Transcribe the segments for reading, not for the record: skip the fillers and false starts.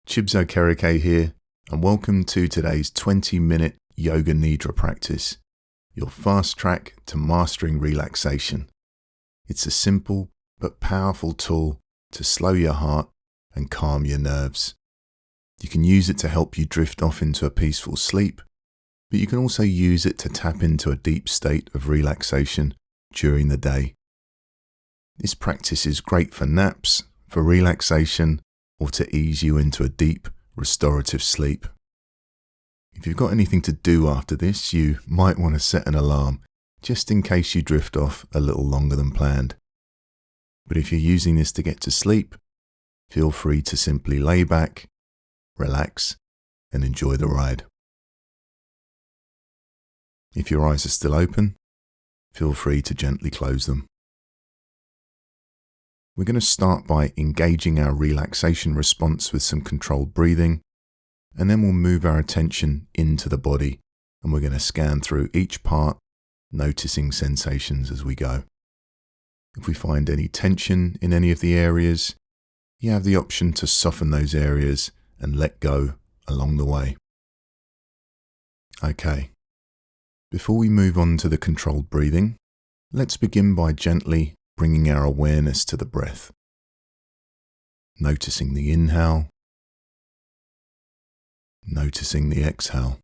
Chibs Okereke here, and welcome to today's 20-minute Yoga Nidra practice, your fast track to mastering relaxation. It's a simple but powerful tool to slow your heart and calm your nerves. You can use it to help you drift off into a peaceful sleep, but you can also use it to tap into a deep state of relaxation during the day. This practice is great for naps, for relaxation, or to ease you into a deep, restorative sleep. If you've got anything to do after this, you might want to set an alarm, just in case you drift off a little longer than planned. But if you're using this to get to sleep, feel free to simply lay back, relax, and enjoy the ride. If your eyes are still open, feel free to gently close them. We're going to start by engaging our relaxation response with some controlled breathing, and then we'll move our attention into the body, and we're going to scan through each part, noticing sensations as we go. If we find any tension in any of the areas, you have the option to soften those areas and let go along the way. Okay, before we move on to the controlled breathing, let's begin by gently bringing our awareness to the breath, noticing the inhale, noticing the exhale.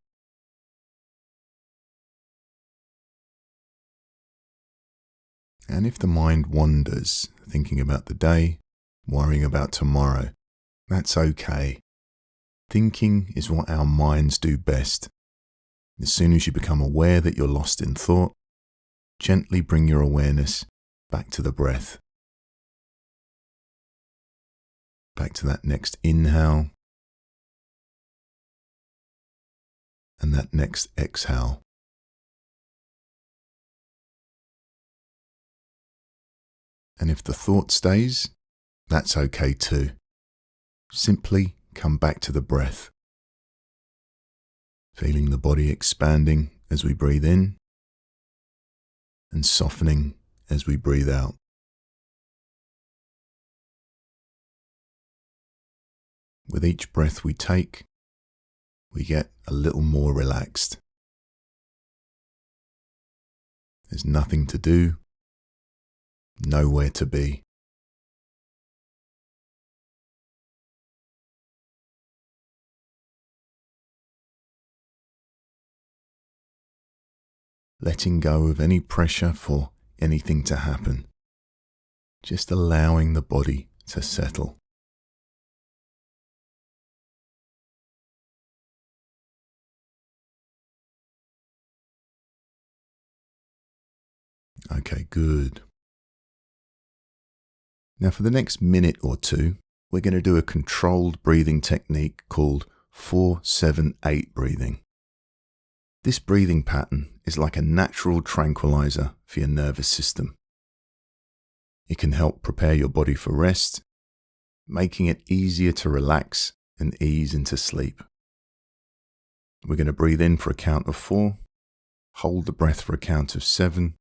And if the mind wanders, thinking about the day, worrying about tomorrow, that's okay. Thinking is what our minds do best. As soon as you become aware that you're lost in thought, gently bring your awareness back to the breath. Back to that next inhale and that next exhale. And if the thought stays, that's okay too. Simply come back to the breath, feeling the body expanding as we breathe in and softening as we breathe out. With each breath we take, we get a little more relaxed. There's nothing to do, nowhere to be. Letting go of any pressure for anything to happen. Just allowing the body to settle. Okay, good. Now for the next minute or two, we're going to do a controlled breathing technique called 4-7-8 breathing. This breathing pattern is like a natural tranquilizer for your nervous system. It can help prepare your body for rest, making it easier to relax and ease into sleep. We're going to breathe in for a count of 4, hold the breath for a count of 7,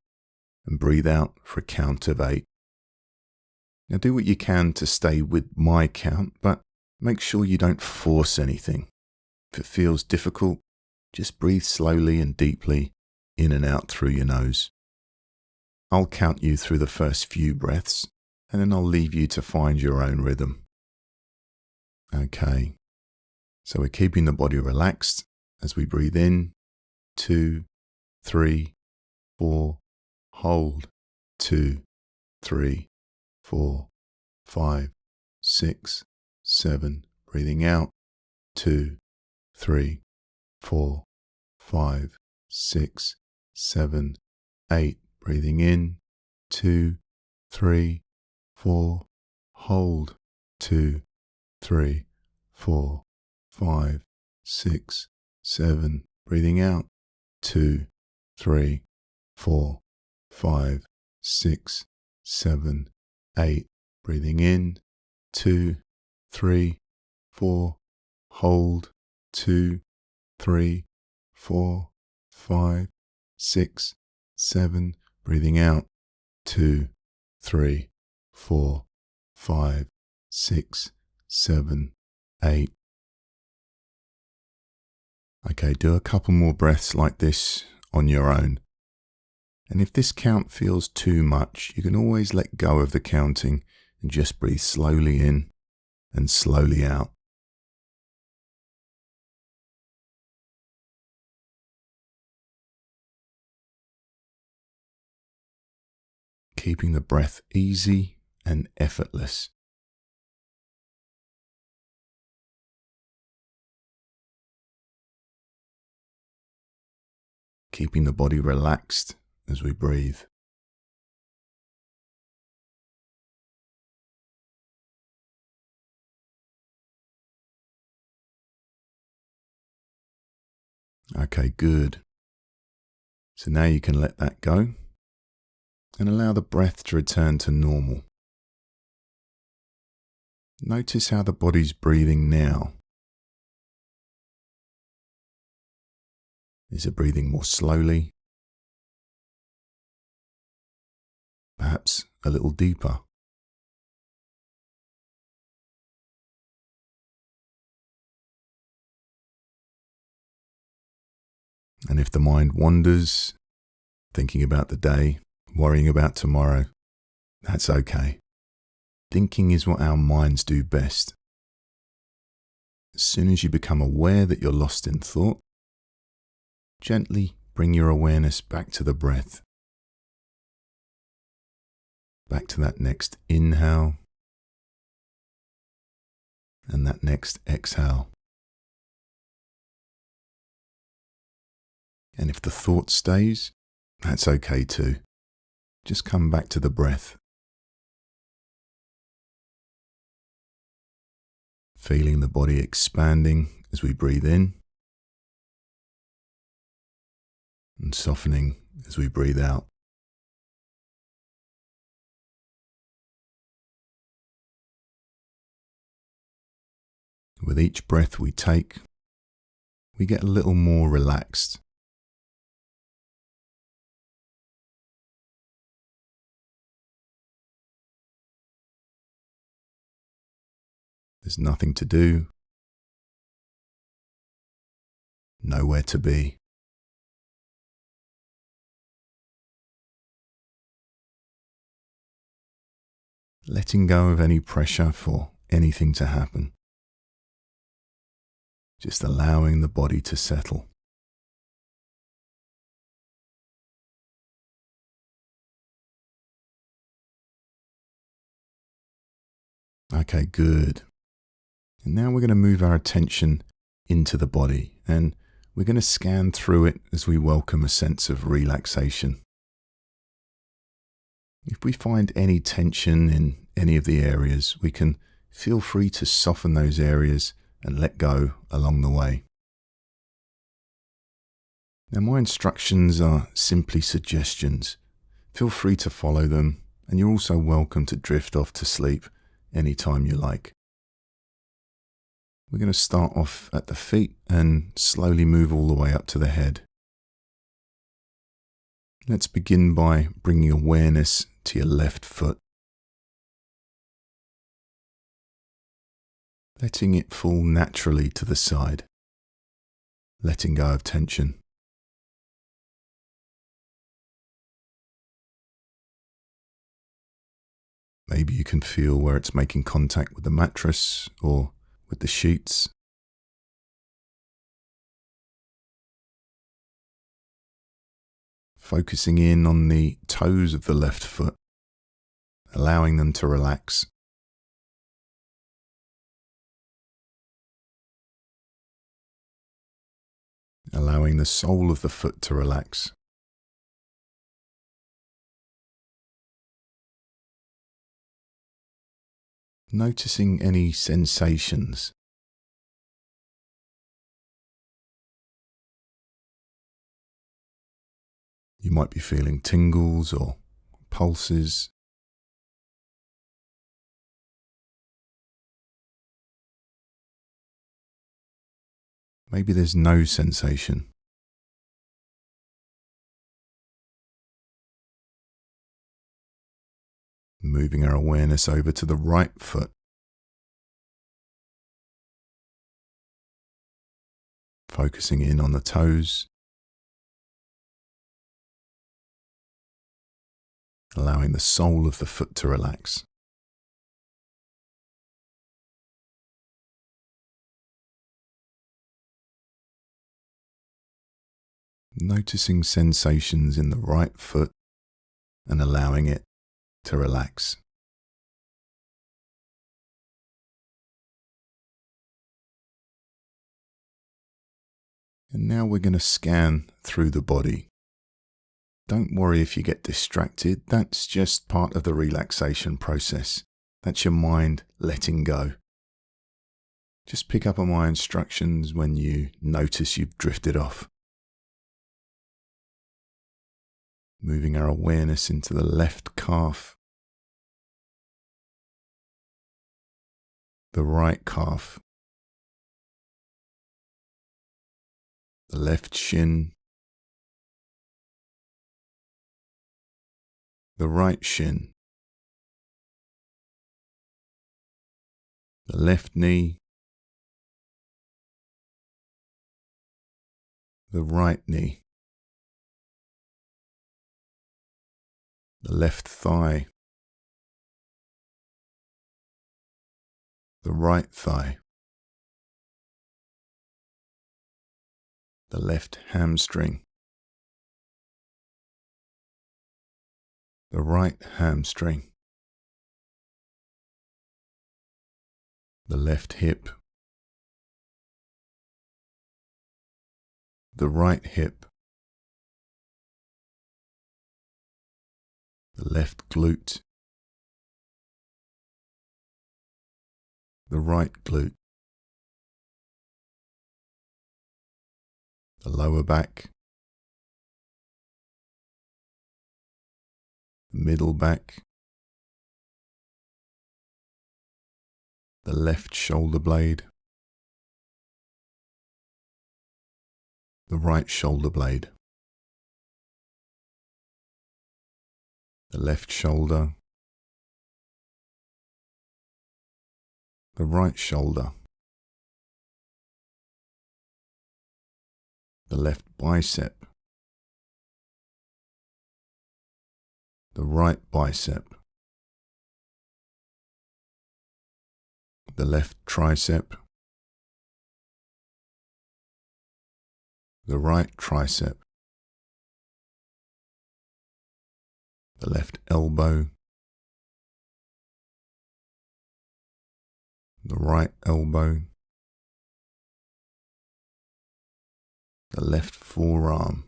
and breathe out for a count of 8. Now do what you can to stay with my count, but make sure you don't force anything. If it feels difficult, just breathe slowly and deeply in and out through your nose. I'll count you through the first few breaths, and then I'll leave you to find your own rhythm. Okay, so we're keeping the body relaxed as we breathe in, 2, 3, 4, hold, 2, 3, 4, 5, 6, 7, breathing out, 2, 3, 4, 5, 6, 7, 8, breathing in, 2, 3, 4, hold, 2, 3, 4, 5, 6, 7, breathing out, 2, 3, 4, 5, 6, 7, 8, breathing in, 2, 3, 4, hold, 2, 3, 4, 5, 6, 7, breathing out, 2, 3, 4, 5, 6, 7, 8, Okay, do a couple more breaths like this on your own. And if this count feels too much, you can always let go of the counting and just breathe slowly in and slowly out. Keeping the breath easy and effortless. Keeping the body relaxed as we breathe. Okay, good. So now you can let that go and allow the breath to return to normal. Notice how the body's breathing now. Is it breathing more slowly? Perhaps a little deeper? And if the mind wanders, thinking about the day, worrying about tomorrow, that's okay. Thinking is what our minds do best. As soon as you become aware that you're lost in thought, gently bring your awareness back to the breath. Back to that next inhale and that next exhale. And if the thought stays, that's okay too. Just come back to the breath. Feeling the body expanding as we breathe in and softening as we breathe out. With each breath we take, we get a little more relaxed. There's nothing to do, nowhere to be. Letting go of any pressure for anything to happen. Just allowing the body to settle. Okay, good. And now we're going to move our attention into the body and we're going to scan through it as we welcome a sense of relaxation. If we find any tension in any of the areas, we can feel free to soften those areas and let go along the way. Now, my instructions are simply suggestions. Feel free to follow them, and you're also welcome to drift off to sleep anytime you like. We're going to start off at the feet and slowly move all the way up to the head. Let's begin by bringing awareness to your left foot. Letting it fall naturally to the side. Letting go of tension. Maybe you can feel where it's making contact with the mattress or with the sheets. Focusing in on the toes of the left foot, allowing them to relax. Allowing the sole of the foot to relax. Noticing any sensations. You might be feeling tingles or pulses. Maybe there's no sensation. Moving our awareness over to the right foot. focusing in on the toes, allowing the sole of the foot to relax. Noticing sensations in the right foot and allowing it to relax. And now we're going to scan through the body. Don't worry if you get distracted. That's just part of the relaxation process. That's your mind letting go. Just pick up on my instructions when you notice you've drifted off. Moving our awareness into the left calf, the right calf, the left shin, the right shin, the left knee, the right knee, the left thigh, the right thigh, the left hamstring, the right hamstring, the left hip, the right hip, the left glute, the right glute, the lower back, the middle back, the left shoulder blade, the right shoulder blade, the left shoulder, the right shoulder, the left bicep, the right bicep, the left tricep, the right tricep, the left elbow, the right elbow, the left forearm,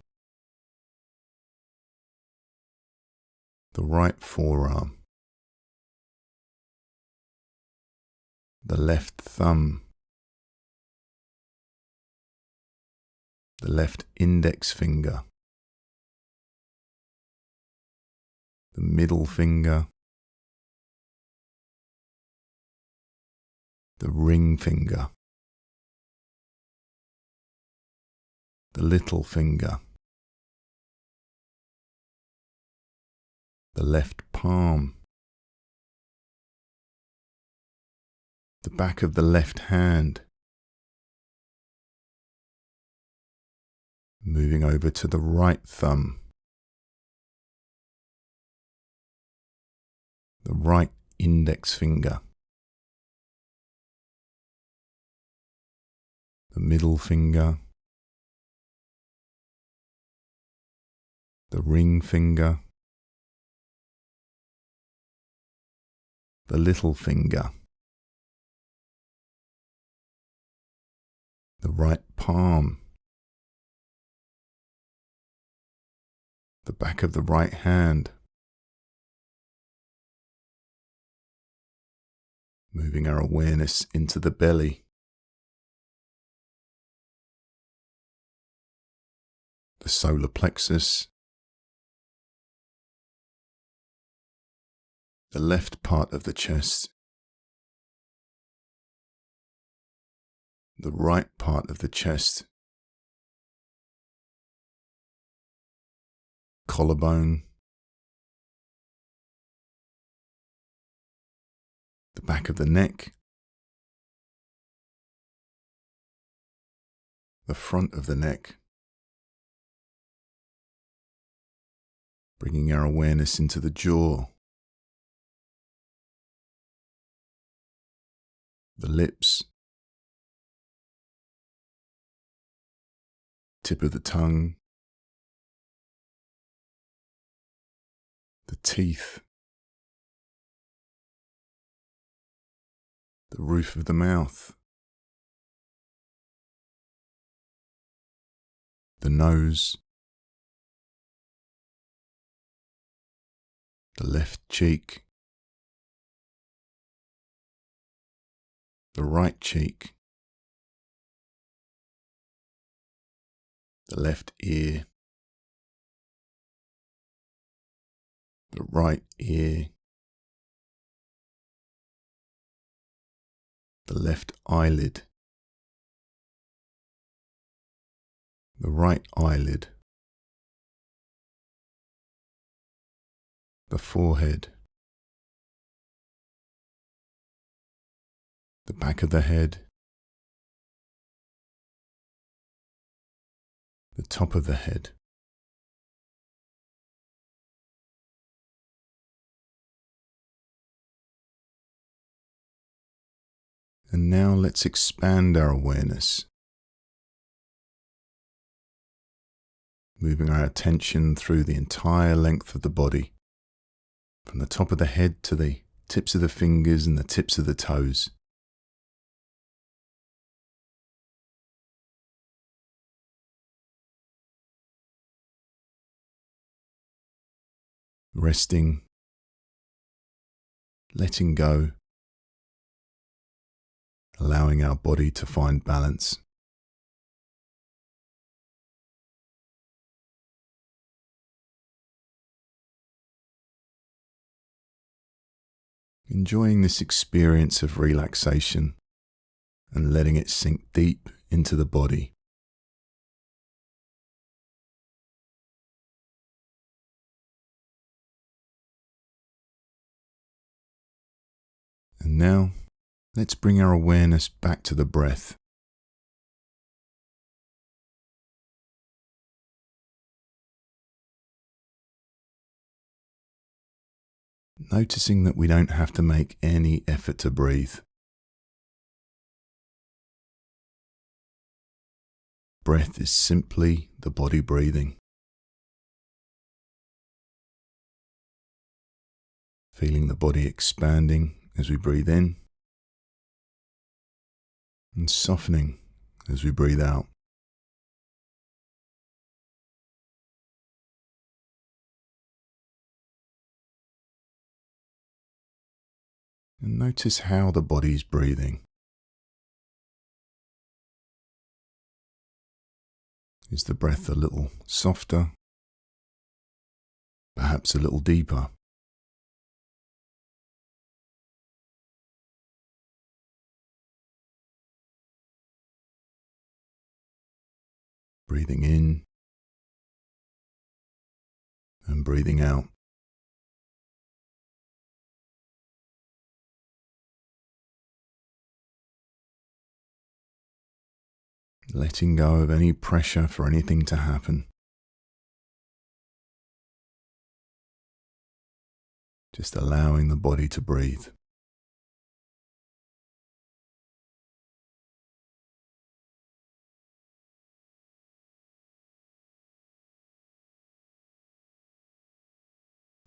the right forearm, the left thumb, the left index finger, the middle finger, the ring finger, the little finger, the left palm, the back of the left hand, moving over to the right thumb, the right index finger, the middle finger, the ring finger, the little finger, the right palm, the back of the right hand, moving our awareness into the belly, the solar plexus, the left part of the chest, the right part of the chest, collarbone, the back of the neck, the front of the neck, bringing our awareness into the jaw, the lips, tip of the tongue, the teeth, the roof of the mouth, the nose, the left cheek, the right cheek, the left ear, the right ear, the left eyelid, the right eyelid, the forehead, the back of the head, the top of the head, and now let's expand our awareness, moving our attention through the entire length of the body, from the top of the head to the tips of the fingers and the tips of the toes. Resting, letting go, allowing our body to find balance. Enjoying this experience of relaxation and letting it sink deep into the body. And now, let's bring our awareness back to the breath. Noticing that we don't have to make any effort to breathe. Breath is simply the body breathing. Feeling the body expanding as we breathe in and softening as we breathe out. And notice how the body's breathing. Is the breath a little softer? Perhaps a little deeper? Breathing in and breathing out. Letting go of any pressure for anything to happen. Just allowing the body to breathe.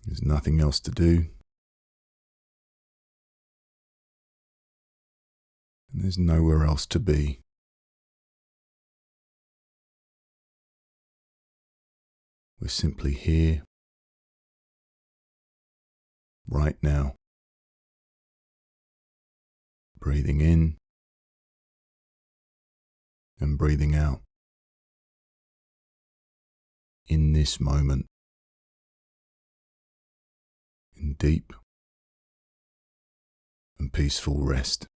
There's nothing else to do. And there's nowhere else to be. We're simply here, right now. Breathing in and breathing out. In this moment. In deep and peaceful rest.